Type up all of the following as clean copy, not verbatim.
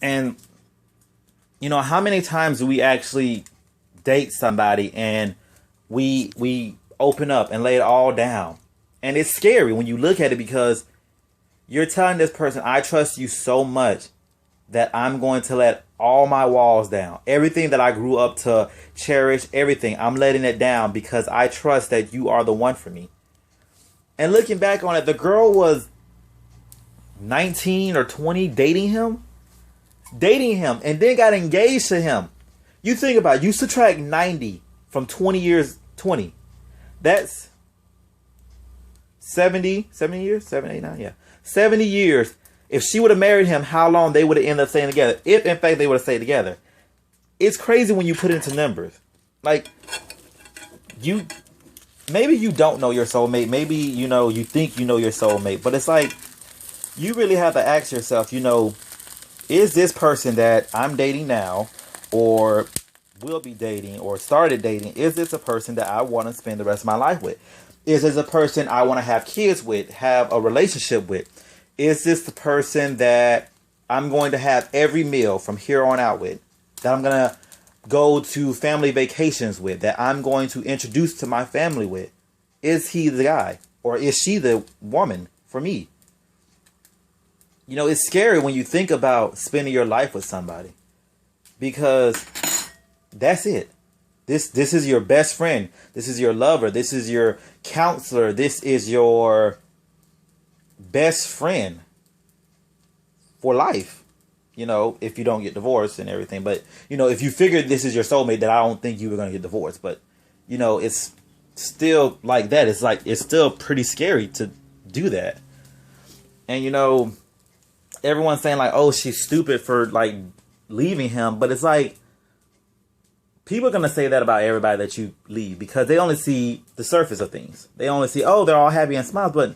And, how many times do we actually date somebody and we open up and lay it all down? And it's scary when you look at it, because you're telling this person, I trust you so much that I'm going to let all my walls down. Everything that I grew up to cherish, everything, I'm letting it down because I trust that you are the one for me. And looking back on it, the girl was 19 or 20 dating him, and then got engaged to him. You think about it, you subtract 90 from 20 years, 20. That's 70 years? 7, 8, 9, yeah. 70 years. If she would have married him, how long they would have ended up staying together? If, in fact, they would have stayed together. It's crazy when you put it into numbers. Like, maybe you don't know your soulmate. Maybe, you think you know your soulmate. But it's like, you really have to ask yourself, is this person that I'm dating now, or will be dating, or started dating, is this a person that I want to spend the rest of my life with? Is this a person I want to have kids with, have a relationship with? Is this the person that I'm going to have every meal from here on out with? That I'm going to go to family vacations with? That I'm going to introduce to my family with? Is he the guy? Or is she the woman for me? It's scary when you think about spending your life with somebody. Because that's it. This is your best friend. This is your lover. This is your counselor. This is your best friend for life. If you don't get divorced and everything. But, if you figured this is your soulmate, then I don't think you were going to get divorced. But, it's still like that. It's still pretty scary to do that. And, everyone's saying like, oh, she's stupid for like leaving him. But it's like, people are going to say that about everybody that you leave, because they only see the surface of things. They only see, oh, they're all happy and smiles, but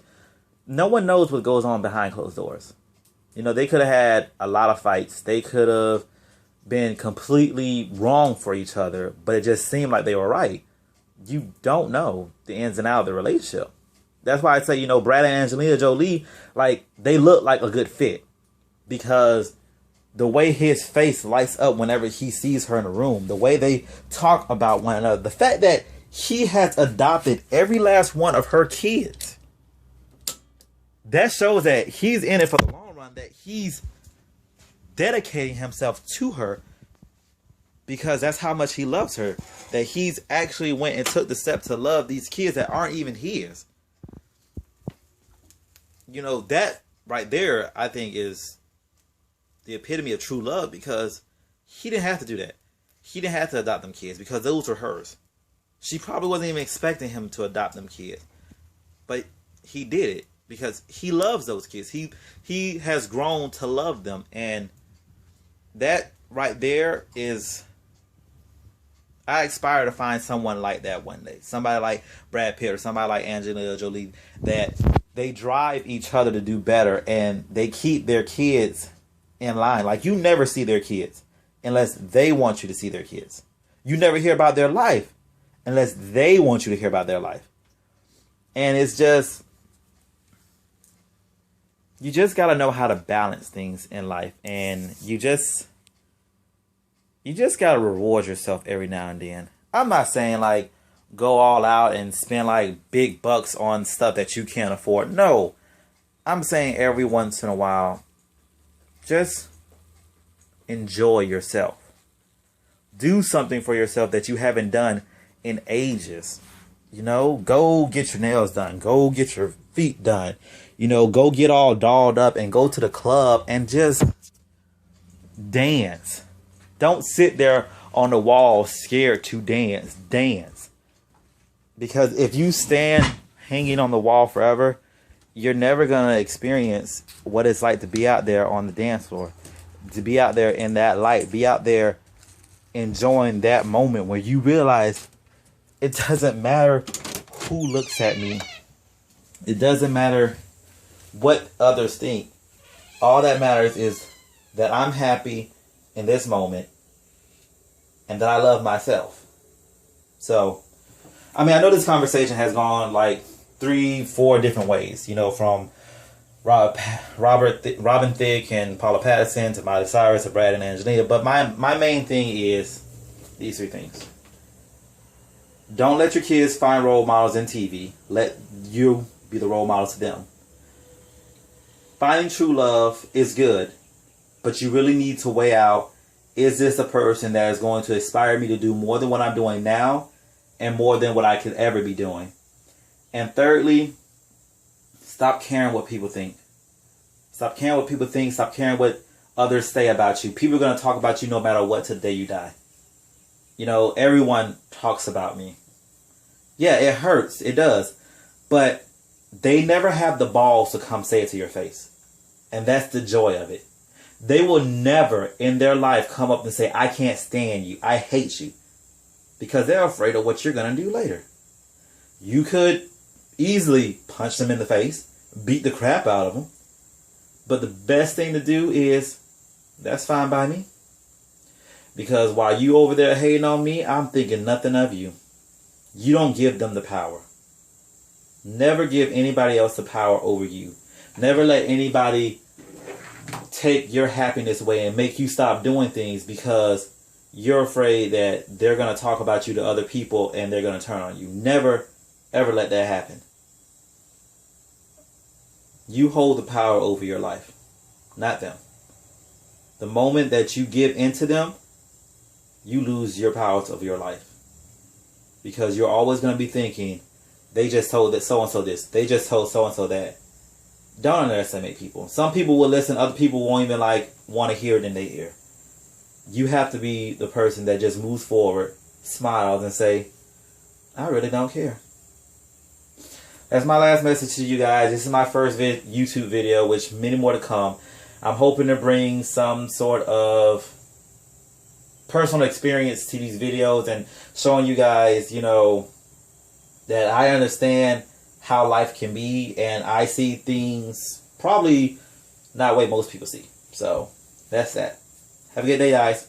no one knows what goes on behind closed doors. They could have had a lot of fights. They could have been completely wrong for each other, but it just seemed like they were right. You don't know the ins and outs of the relationship. That's why I say, Brad and Angelina Jolie, like, they look like a good fit, because the way his face lights up whenever he sees her in a room, the way they talk about one another, the fact that he has adopted every last one of her kids, that shows that he's in it for the long run, that he's dedicating himself to her, because that's how much he loves her, that he's actually went and took the step to love these kids that aren't even his. That right there, I think, is the epitome of true love, because he didn't have to do that. He didn't have to adopt them kids, because those were hers. She probably wasn't even expecting him to adopt them kids, but he did it because he loves those kids. He has grown to love them, and that right there is, I aspire to find someone like that one day. Somebody like Brad Pitt or somebody like Angelina Jolie, that they drive each other to do better, and they keep their kids in line. Like, you never see their kids unless they want you to see their kids. You never hear about their life unless they want you to hear about their life. And it's just, you just got to know how to balance things in life. And you just got to reward yourself every now and then. I'm not saying like go all out and spend like big bucks on stuff that you can't afford. No, I'm saying every once in a while, just enjoy yourself. Do something for yourself that you haven't done in ages. Go get your nails done. Go get your feet done. Go get all dolled up and go to the club and just dance. Don't sit there on the wall scared to dance. Dance. Because if you stand hanging on the wall forever, you're never going to experience what it's like to be out there on the dance floor. To be out there in that light. Be out there enjoying that moment where you realize it doesn't matter who looks at me. It doesn't matter what others think. All that matters is that I'm happy in this moment and that I love myself. So, I know this conversation has gone like 3-4 different ways, from Robin Thicke and Paula Patterson to Miley Cyrus to Brad and Angelina. But my main thing is these 3 things. Don't let your kids find role models in TV. Let you be the role model to them. Finding true love is good, but you really need to weigh out, is this a person that is going to inspire me to do more than what I'm doing now and more than what I could ever be doing? And thirdly, stop caring what people think. Stop caring what people think. Stop caring what others say about you. People are going to talk about you no matter what till the day you die. You know, everyone talks about me. Yeah, it hurts. It does. But they never have the balls to come say it to your face. And that's the joy of it. They will never in their life come up and say, I can't stand you. I hate you. Because they're afraid of what you're going to do later. You could easily punch them in the face, beat the crap out of them. But the best thing to do is, that's fine by me. Because while you over there hating on me, I'm thinking nothing of you. You don't give them the power. Never give anybody else the power over you. Never let anybody take your happiness away and make you stop doing things because you're afraid that they're going to talk about you to other people and they're going to turn on you. Never, ever let that happen. You hold the power over your life, not them. The moment that you give into them, you lose your power over your life. Because you're always going to be thinking, they just told that so-and-so this. They just told so-and-so that. Don't underestimate people. Some people will listen. Other people won't even want to hear it in their ear. You have to be the person that just moves forward, smiles, and say, I really don't care. That's my last message to you guys. This is my first YouTube video, which many more to come. I'm hoping to bring some sort of personal experience to these videos and showing you guys, you know, that I understand how life can be and I see things probably not the way most people see. So that's that. Have a good day, guys.